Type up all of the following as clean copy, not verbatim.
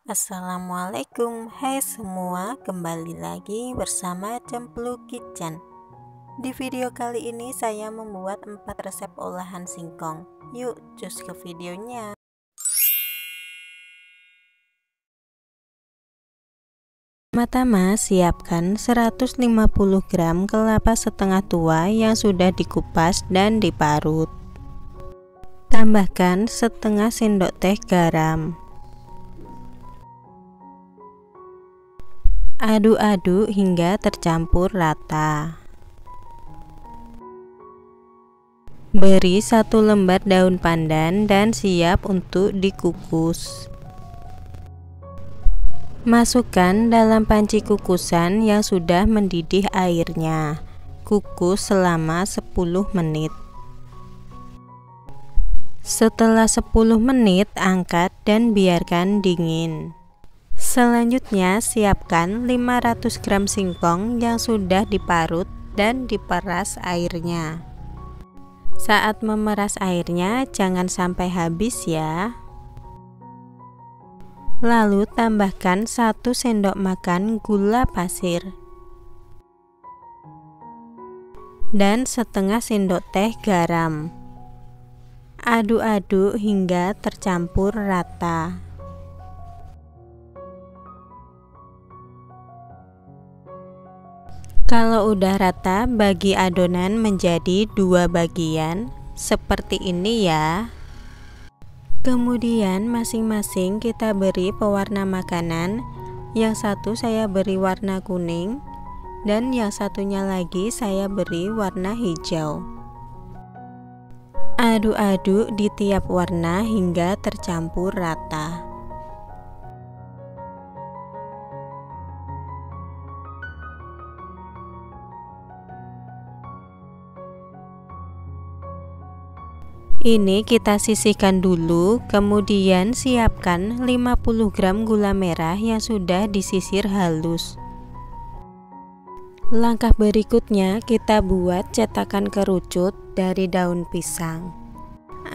Assalamualaikum, hai semua, kembali lagi bersama Cempluk Kitchen. Di video kali ini saya membuat 4 resep olahan singkong. Yuk cus ke videonya. Pertama, siapkan 150 gram kelapa setengah tua yang sudah dikupas dan diparut. Tambahkan setengah sendok teh garam. Aduk-aduk hingga tercampur rata. Beri 1 lembar daun pandan dan siap untuk dikukus. Masukkan dalam panci kukusan yang sudah mendidih airnya. Kukus selama 10 menit. Setelah 10 menit, angkat dan biarkan dingin. Selanjutnya, siapkan 500 gram singkong yang sudah diparut dan diperas airnya. Saat memeras airnya, jangan sampai habis ya. Lalu tambahkan 1 sendok makan gula pasir dan setengah sendok teh garam. Aduk-aduk hingga tercampur rata. Kalau udah rata, bagi adonan menjadi 2 bagian seperti ini ya. Kemudian masing-masing kita beri pewarna makanan. Yang satu saya beri warna kuning dan yang satunya lagi saya beri warna hijau. Aduk-aduk di tiap warna hingga tercampur rata. Ini kita sisihkan dulu, kemudian siapkan 50 gram gula merah yang sudah disisir halus. Langkah berikutnya kita buat cetakan kerucut dari daun pisang.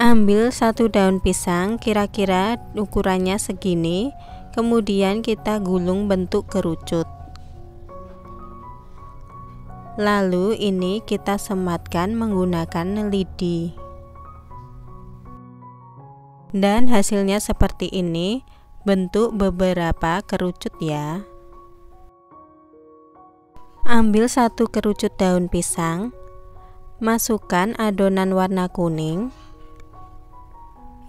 Ambil 1 daun pisang kira-kira ukurannya segini, kemudian kita gulung bentuk kerucut. Lalu ini kita sematkan menggunakan lidi. Dan hasilnya seperti ini, bentuk beberapa kerucut ya. Ambil 1 kerucut daun pisang, masukkan adonan warna kuning.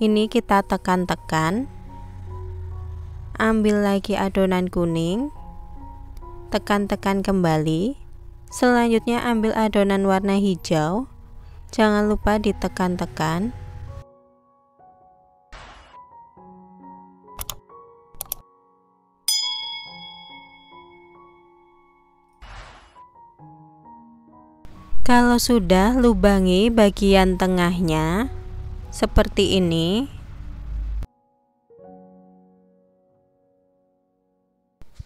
Ini kita tekan-tekan. Ambil lagi adonan kuning, tekan-tekan kembali. Selanjutnya ambil adonan warna hijau, jangan lupa ditekan-tekan. Kalau sudah, lubangi bagian tengahnya seperti ini.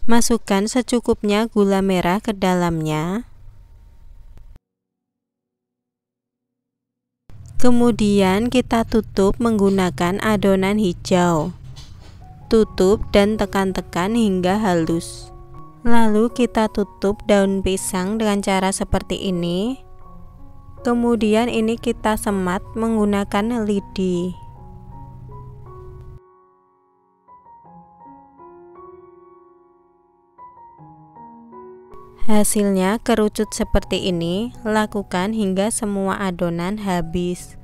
Masukkan secukupnya gula merah ke dalamnya. Kemudian kita tutup menggunakan adonan hijau. Tutup dan tekan-tekan hingga halus. Lalu kita tutup daun pisang dengan cara seperti ini. Kemudian ini kita semat menggunakan lidi. Hasilnya kerucut seperti ini, lakukan hingga semua adonan habis.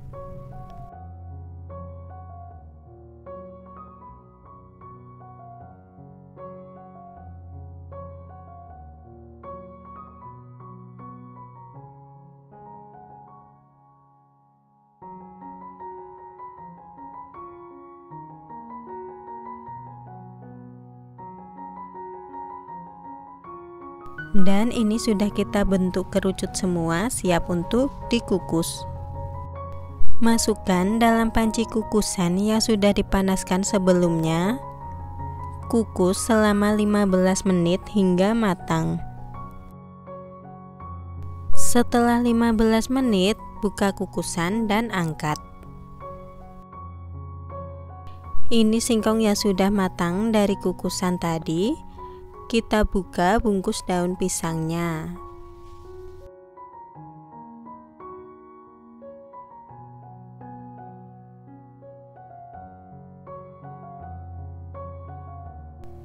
Dan ini sudah kita bentuk kerucut semua, siap untuk dikukus. Masukkan dalam panci kukusan yang sudah dipanaskan sebelumnya. Kukus selama 15 menit hingga matang. Setelah 15 menit, buka kukusan dan angkat. Ini singkong yang sudah matang dari kukusan tadi. Kita buka bungkus daun pisangnya.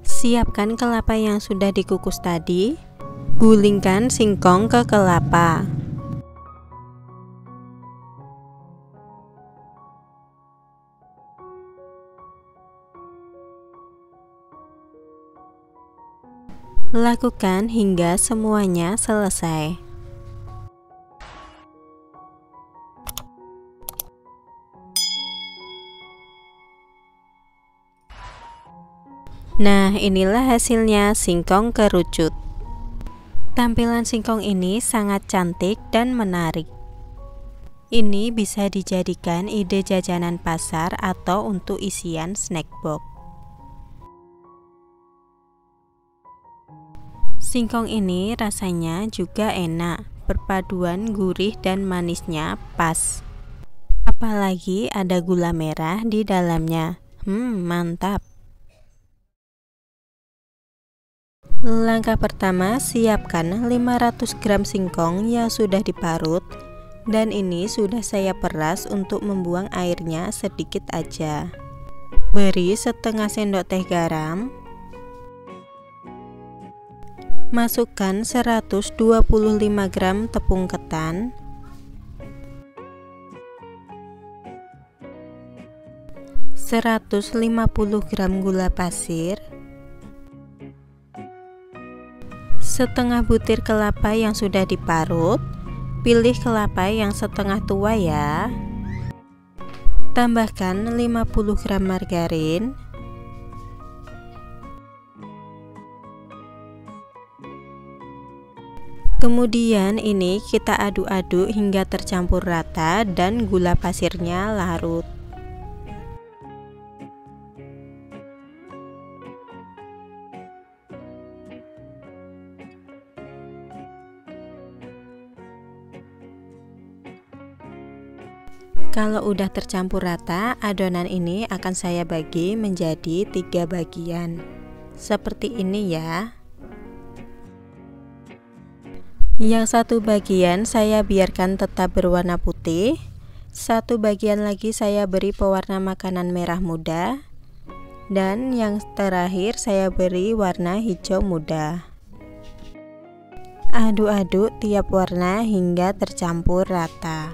Siapkan kelapa yang sudah dikukus tadi. Gulingkan singkong ke kelapa. Lakukan hingga semuanya selesai. Nah, inilah hasilnya singkong kerucut. Tampilan singkong ini sangat cantik dan menarik. Ini bisa dijadikan ide jajanan pasar atau untuk isian snack box. Singkong ini rasanya juga enak, perpaduan gurih dan manisnya pas. Apalagi ada gula merah di dalamnya. Mantap. Langkah pertama, siapkan 500 gram singkong yang sudah diparut, dan ini sudah saya peras untuk membuang airnya sedikit aja. Beri setengah sendok teh garam. Masukkan 125 gram tepung ketan, 150 gram gula pasir, setengah butir kelapa yang sudah diparut. Pilih kelapa yang setengah tua ya. Tambahkan 50 gram margarin, kemudian ini kita aduk-aduk hingga tercampur rata dan gula pasirnya larut. Kalau udah tercampur rata, adonan ini akan saya bagi menjadi 3 bagian. Seperti ini ya. Yang satu bagian saya biarkan tetap berwarna putih, satu bagian lagi saya beri pewarna makanan merah muda, dan yang terakhir saya beri warna hijau muda. Aduk-aduk tiap warna hingga tercampur rata.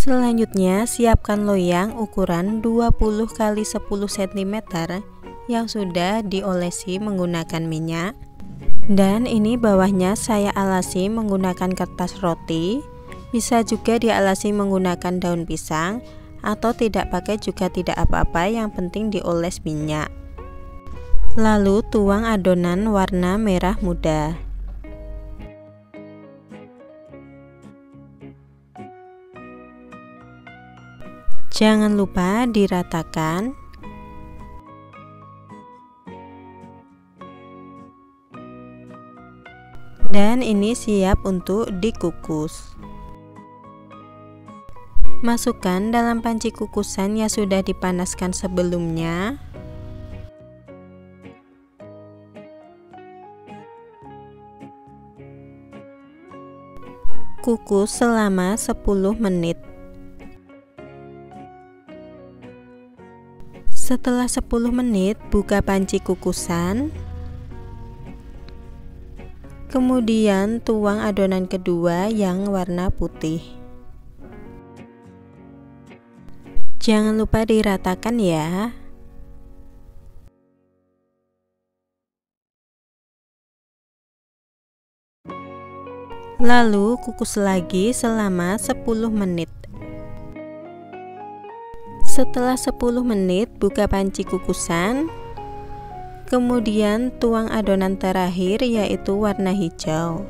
Selanjutnya, siapkan loyang ukuran 20 x 10 cm yang sudah diolesi menggunakan minyak. Dan ini bawahnya saya alasi menggunakan kertas roti. Bisa juga dialasi menggunakan daun pisang, atau tidak pakai juga tidak apa-apa, yang penting dioles minyak. Lalu tuang adonan warna merah muda. Jangan lupa diratakan. Dan ini siap untuk dikukus. Masukkan dalam panci kukusan yang sudah dipanaskan sebelumnya. Kukus selama 10 menit. Setelah 10 menit, buka panci kukusan. Kemudian tuang adonan kedua yang warna putih. Jangan lupa diratakan ya. Lalu kukus lagi selama 10 menit. Setelah 10 menit, buka panci kukusan. Kemudian tuang adonan terakhir, yaitu warna hijau.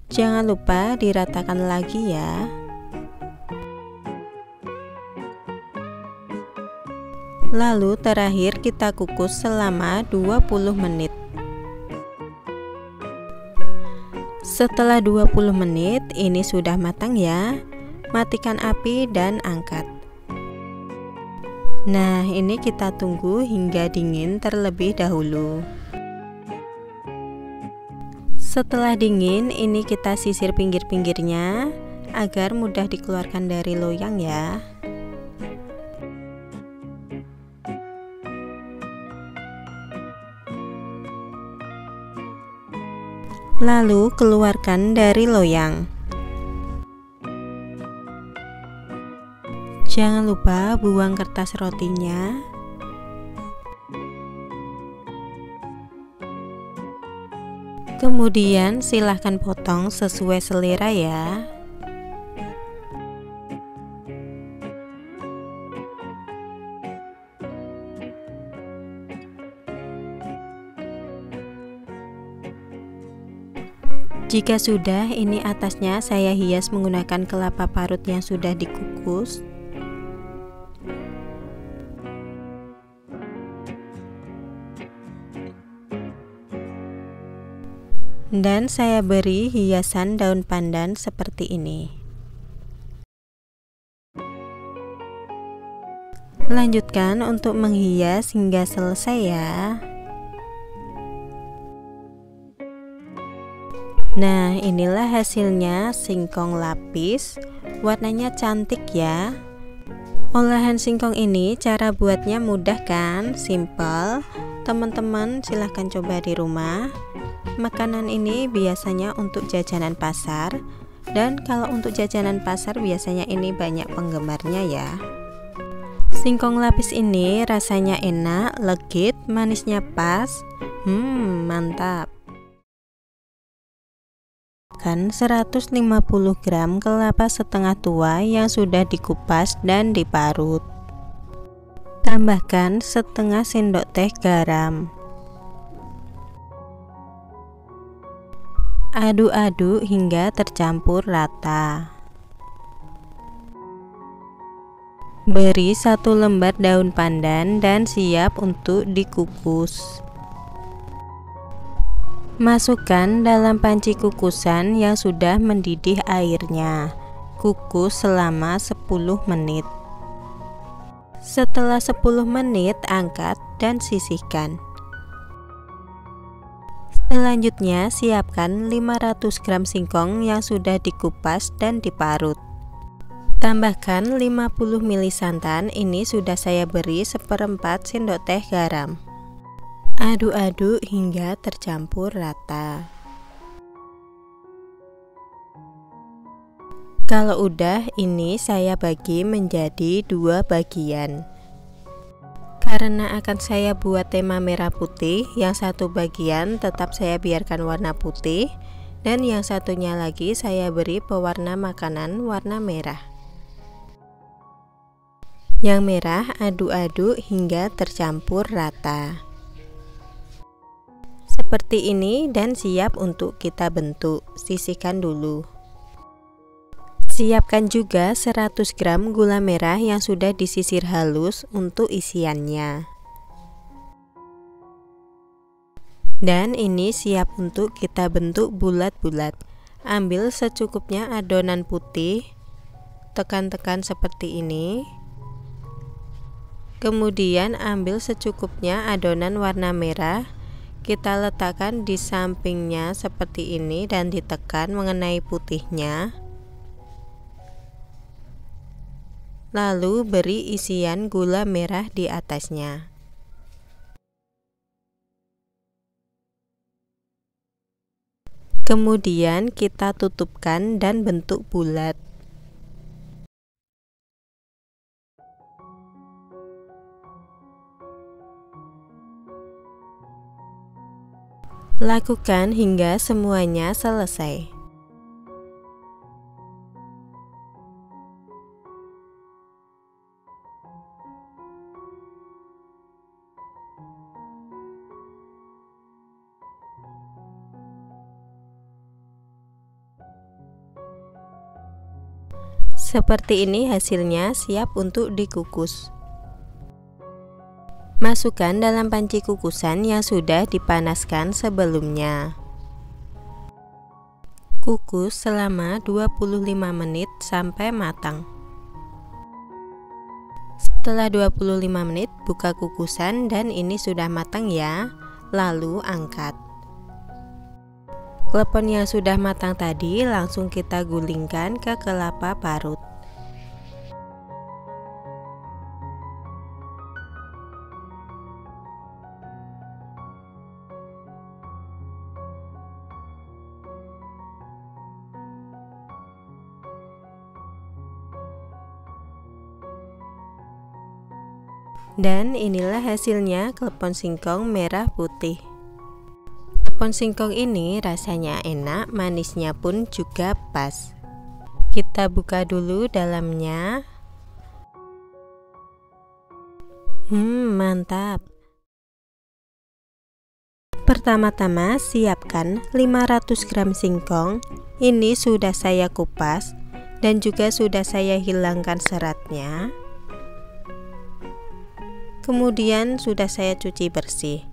Jangan lupa diratakan lagi ya. Lalu terakhir kita kukus selama 20 menit. Setelah 20 menit ini sudah matang ya. Matikan api dan angkat. Nah, ini kita tunggu hingga dingin terlebih dahulu. Setelah dingin, ini kita sisir pinggir-pinggirnya agar mudah dikeluarkan dari loyang ya. Lalu keluarkan dari loyang. Jangan lupa buang kertas rotinya. Kemudian silahkan potong sesuai selera ya. Jika sudah, ini atasnya saya hias menggunakan kelapa parut yang sudah dikukus. Dan saya beri hiasan daun pandan seperti ini. Lanjutkan untuk menghias hingga selesai ya. Nah, inilah hasilnya singkong lapis. Warnanya cantik ya. Olahan singkong ini cara buatnya mudah kan? Simple. Teman-teman silahkan coba di rumah. Makanan ini biasanya untuk jajanan pasar, dan kalau untuk jajanan pasar biasanya ini banyak penggemarnya ya. Singkong lapis ini rasanya enak, legit, manisnya pas. Mantap. Kan 150 gram kelapa setengah tua yang sudah dikupas dan diparut. Tambahkan setengah sendok teh garam. Aduk-aduk hingga tercampur rata. Beri 1 lembar daun pandan dan siap untuk dikukus. Masukkan dalam panci kukusan yang sudah mendidih airnya. Kukus selama 10 menit. Setelah 10 menit angkat dan sisihkan. Selanjutnya siapkan 500 gram singkong yang sudah dikupas dan diparut. Tambahkan 50 ml santan, ini sudah saya beri 1/4 sendok teh garam. Aduk-aduk hingga tercampur rata. Kalau udah, ini saya bagi menjadi 2 bagian. Karena akan saya buat tema merah putih, yang satu bagian tetap saya biarkan warna putih, dan yang satunya lagi saya beri pewarna makanan warna merah. Yang merah aduk-aduk hingga tercampur rata. Seperti ini dan siap untuk kita bentuk. Sisihkan dulu. Siapkan juga 100 gram gula merah yang sudah disisir halus untuk isiannya. Dan ini siap untuk kita bentuk bulat-bulat. Ambil secukupnya adonan putih, tekan-tekan seperti ini. Kemudian ambil secukupnya adonan warna merah, kita letakkan di sampingnya seperti ini dan ditekan mengenai putihnya. Lalu beri isian gula merah di atasnya. Kemudian kita tutupkan dan bentuk bulat. Lakukan hingga semuanya selesai. Seperti ini hasilnya, siap untuk dikukus. Masukkan dalam panci kukusan yang sudah dipanaskan sebelumnya. Kukus selama 25 menit sampai matang. Setelah 25 menit, buka kukusan dan ini sudah matang ya. Lalu angkat. Klepon yang sudah matang tadi langsung kita gulingkan ke kelapa parut. Dan inilah hasilnya klepon singkong merah putih. Klepon singkong ini rasanya enak, manisnya pun juga pas. Kita buka dulu dalamnya. Mantap. Pertama-tama siapkan 500 gram singkong. Ini sudah saya kupas dan juga sudah saya hilangkan seratnya. Kemudian sudah saya cuci bersih.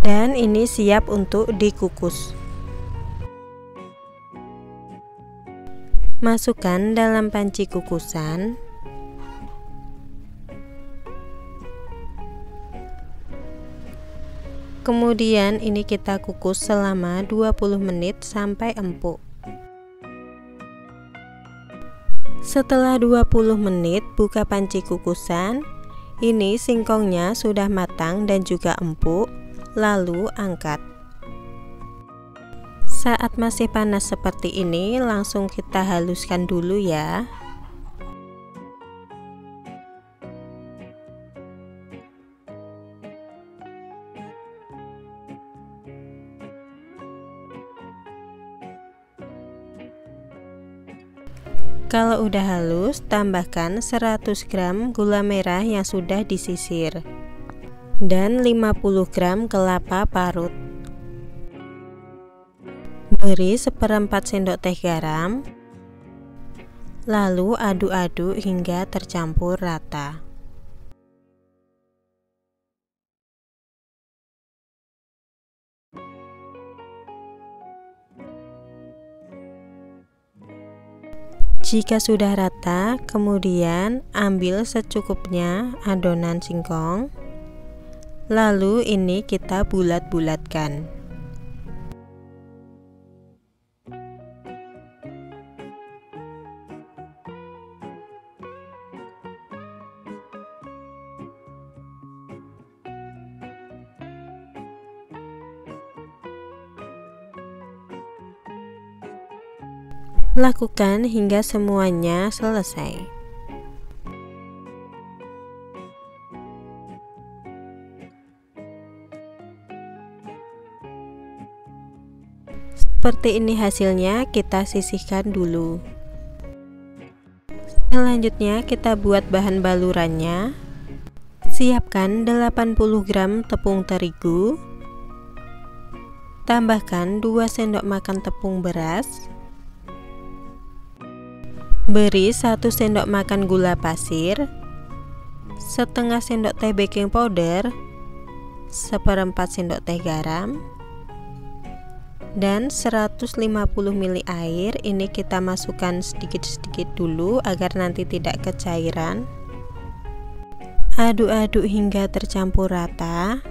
Dan ini siap untuk dikukus. Masukkan dalam panci kukusan. Kemudian ini kita kukus selama 20 menit sampai empuk. Setelah 20 menit buka panci kukusan. Ini singkongnya sudah matang dan juga empuk. Lalu angkat. Saat masih panas seperti ini, langsung kita haluskan dulu ya. Kalau udah halus, tambahkan 100 gram gula merah yang sudah disisir dan 50 gram kelapa parut. Beri seperempat sendok teh garam. Lalu aduk-aduk hingga tercampur rata. Jika sudah rata, kemudian ambil secukupnya adonan singkong. Lalu ini kita bulat-bulatkan. Lakukan hingga semuanya selesai. Seperti ini hasilnya, kita sisihkan dulu. Selanjutnya kita buat bahan balurannya. Siapkan 80 gram tepung terigu. Tambahkan 2 sendok makan tepung beras. Beri 1 sendok makan gula pasir, setengah sendok teh baking powder, seperempat sendok teh garam, dan 150 ml air. Ini kita masukkan sedikit-sedikit dulu agar nanti tidak kecairan. Aduk-aduk hingga tercampur rata.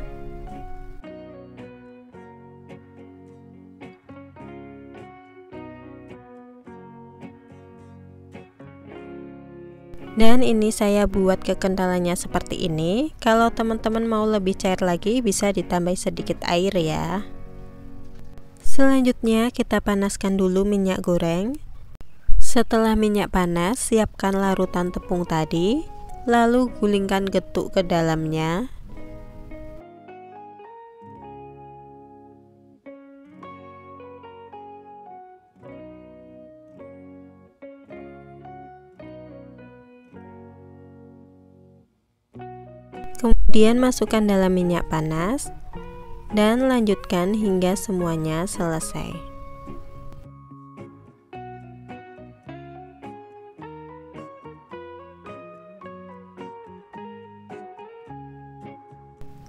Dan ini saya buat kekentalannya seperti ini. Kalau teman-teman mau lebih cair lagi, bisa ditambah sedikit air ya. Selanjutnya kita panaskan dulu minyak goreng. Setelah minyak panas, siapkan larutan tepung tadi. Lalu gulingkan getuk ke dalamnya. Kemudian masukkan dalam minyak panas dan lanjutkan hingga semuanya selesai.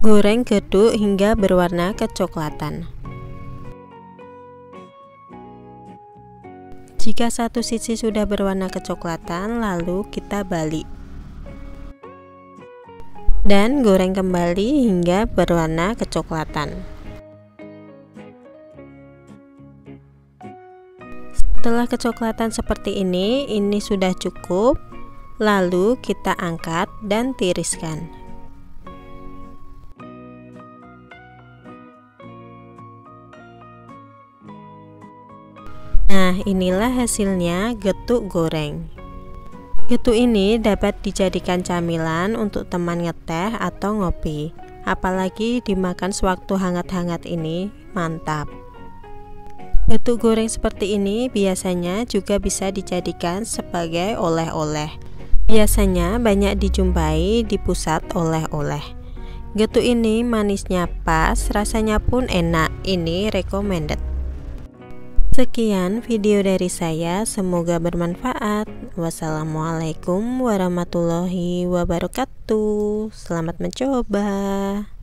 Goreng getuk hingga berwarna kecoklatan. Jika satu sisi sudah berwarna kecoklatan, lalu kita balik dan goreng kembali hingga berwarna kecoklatan. Setelah kecoklatan seperti ini sudah cukup. Lalu kita angkat dan tiriskan. Nah, inilah hasilnya getuk goreng. Getuk ini dapat dijadikan camilan untuk teman ngeteh atau ngopi. Apalagi dimakan sewaktu hangat-hangat ini, mantap. Getuk goreng seperti ini biasanya juga bisa dijadikan sebagai oleh-oleh. Biasanya banyak dijumpai di pusat oleh-oleh. Getuk ini manisnya pas, rasanya pun enak. Ini recommended. Sekian video dari saya, semoga bermanfaat. Wassalamualaikum warahmatullahi wabarakatuh. Selamat mencoba.